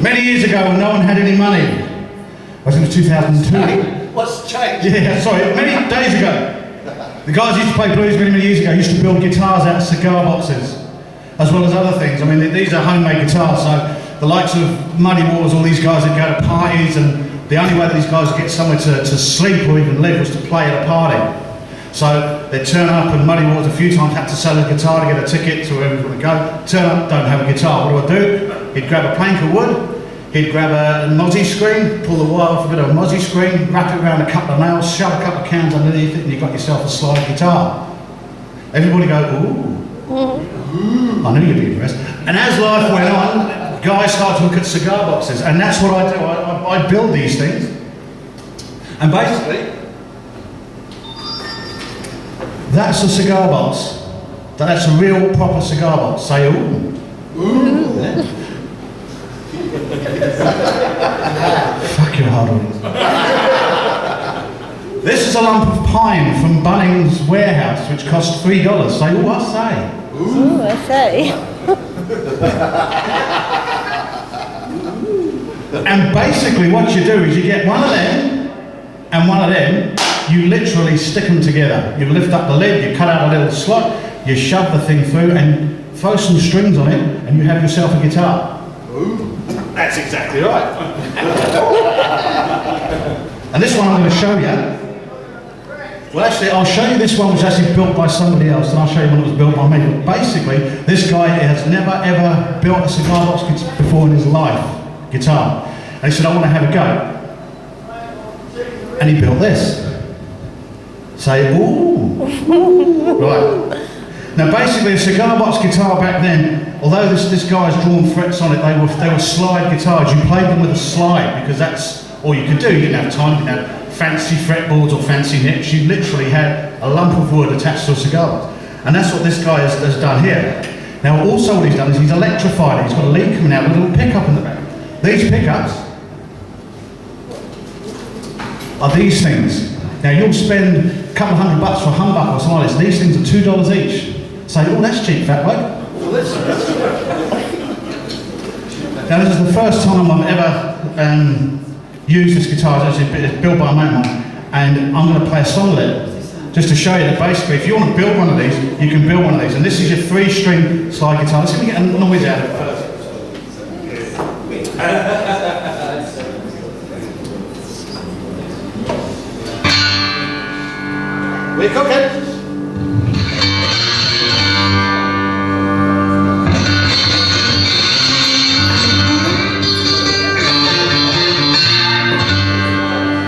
Many years ago, when no one had any money, I think it was 2002. What's changed? Yeah, sorry, many days ago. The guys who used to play blues many years ago used to build guitars out of cigar boxes, as well as other things. I mean, these are homemade guitars, so the likes of Muddy Waters, all these guys that go to parties, and the only way that these guys would get somewhere to sleep or even live was to play at a party. So they'd turn up, and Muddy Waters a few times had to sell a guitar to get a ticket to wherever he was going to go. Turn up, don't have a guitar, what do? He'd grab a plank of wood, he'd grab a mozzie screen, pull the wire off a bit of a mozzie screen, wrap it around a couple of nails, shove a couple of cans underneath it, and you've got yourself a slide guitar. Everybody go, ooh. I knew you'd be impressed. And as life went on, guys started to look at cigar boxes, and that's what I do. I build these things, and basically, that's a cigar box. That's a real proper cigar box. Say ooh. Ooh. Yeah. Fuck your hard ones. This is a lump of pine from Bunnings Warehouse, which cost $3. Say ooh, I say. Ooh, I say. And basically what you do is you get one of them and one of them, you literally stick them together. You lift up the lid, you cut out a little slot, you shove the thing through and throw some strings on it, and you have yourself a guitar. Ooh. That's exactly right. And this one I'm going to show you. Well, actually, I'll show you this one which was actually built by somebody else, and I'll show you one that was built by me. But basically, this guy has never ever built a cigar box before in his life, guitar. And he said, I want to have a go. And he built this. Say, ooh. Right. Now, basically, a cigar box guitar back then, although this guy's drawn frets on it, they were slide guitars. You played them with a slide because that's all you could do. You didn't have time, you didn't have fancy fretboards or fancy nicks. You literally had a lump of wood attached to a cigar box. And that's what this guy has done here. Now, also what he's done is he's electrified it. He's got a lead coming out with a little pickup in the back. These pickups are these things. Now, you'll spend a couple of $100 for a humbucker or something like this. These things are $2 each. Say, oh, that's cheap, fat bloke. Now, this is the first time I've ever used this guitar. It's built by a mate of mine, and I'm going to play a song with it, just to show you that basically, if you want to build one of these, you can build one of these. And this is your 3-string slide guitar. Let's see if we get a noise out of it first. We're cooking.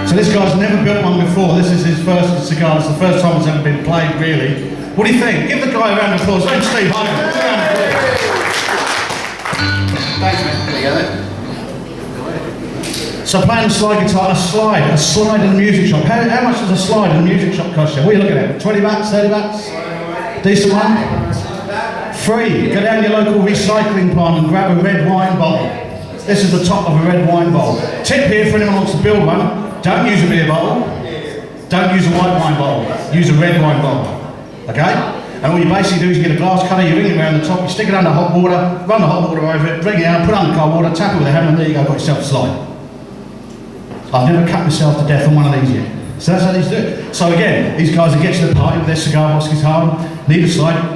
So this guy's never built one before. This is his first cigar. It's the first time it's ever been played, really. What do you think? Give the guy a round of applause. Thanks, Steve. Thanks, man. There you go, then. So playing a slide guitar, a slide in a music shop. How much does a slide in a music shop cost you? What are you looking at? $20, $30? Decent one? Free. Go down to your local recycling plant and grab a red wine bottle. This is the top of a red wine bottle. Tip here for anyone who wants to build one. Don't use a beer bottle. Don't use a white wine bottle. Use a red wine bottle. Okay? And all you basically do is you get a glass cutter, you ring it around the top, you stick it under hot water, run the hot water over it, bring it out, put it under cold water, tap it with a hammer, and there you go, got yourself a slide. I've never cut myself to death on one of these yet. So that's how these do it. So again, these guys that get to the party with their cigar box guitar, need a slide,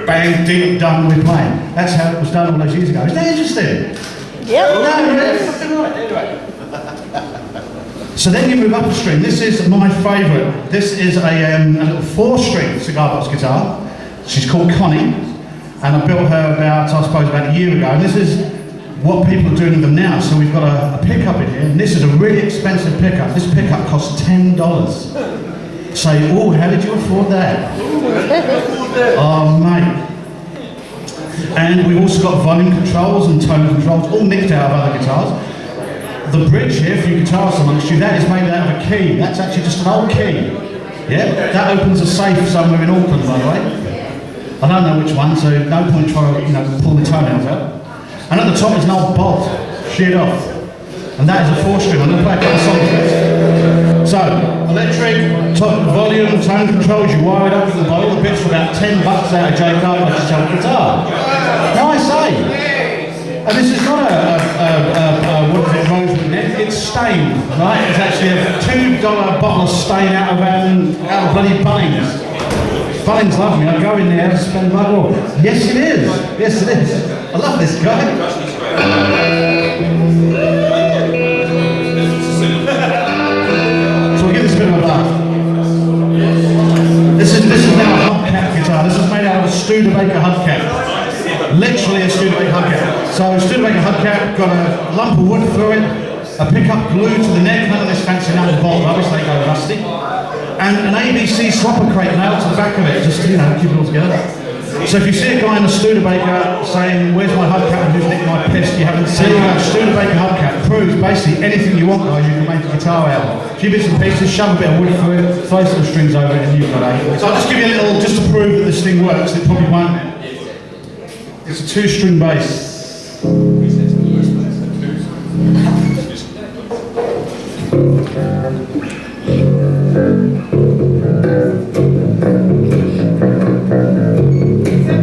bang, ding, done, we're playing. That's how it was done all those years ago. Isn't that interesting? Yep. No, that's fucking right. Anyway. So then you move up a string. This is my favourite. This is a little 4-string cigar box guitar. She's called Connie, and I built her about a year ago. And this is what people are doing with them now. So we've got a pickup in here, and this is a really expensive pickup. This pickup costs $10. Say, oh, how did you afford that? Oh, mate. And we've also got volume controls and tone controls, all nicked out of other guitars. The bridge here for your guitars amongst you, that is made out of a key. That's actually just an old key. Yeah, that opens a safe somewhere in Auckland, by the way. I don't know which one, so no point trying to pull the toenails out. And at the top is an old bolt, sheared off. And that is a 4-string. I'm going to play a couple of songs first. So, electric, top volume, tone controls, you wire it up with the bowl. The bits for about $10 out of J. Carter to sell a guitar. Now I say, And this is not what is it, rosewood neck, it's stained, right? It's actually a $2 bottle of stain out of bloody Bunnings. Bunnings love me, I go in there and spend my all. Yes it is, yes it is. I love this guy. So we'll give this a bit of a laugh. This is now a hubcap guitar. This is made out of a Studebaker hubcap. Literally a Studebaker hubcap. So Studebaker hubcap, got a lump of wood through it, a pickup glued to the neck, none of this fancy nut bolt rubbish, they go rusty, and an ABC slopper crate nailed to the back of it, just to, keep it all together. So if you see a guy in a Studebaker saying, "Where's my hubcap and who's nicked my piss?" you haven't seen a Studebaker hubcap. Proves basically anything you want, guys, you can make a guitar out of. A few bits and pieces, shove a bit of wood through it, throw some strings over it, and you've got a. So I'll just give you a little, just to prove that this thing works. It probably won't. It's a 2-string bass.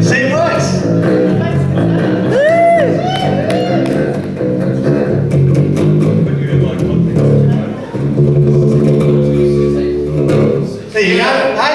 See, it works. There you go. Hey.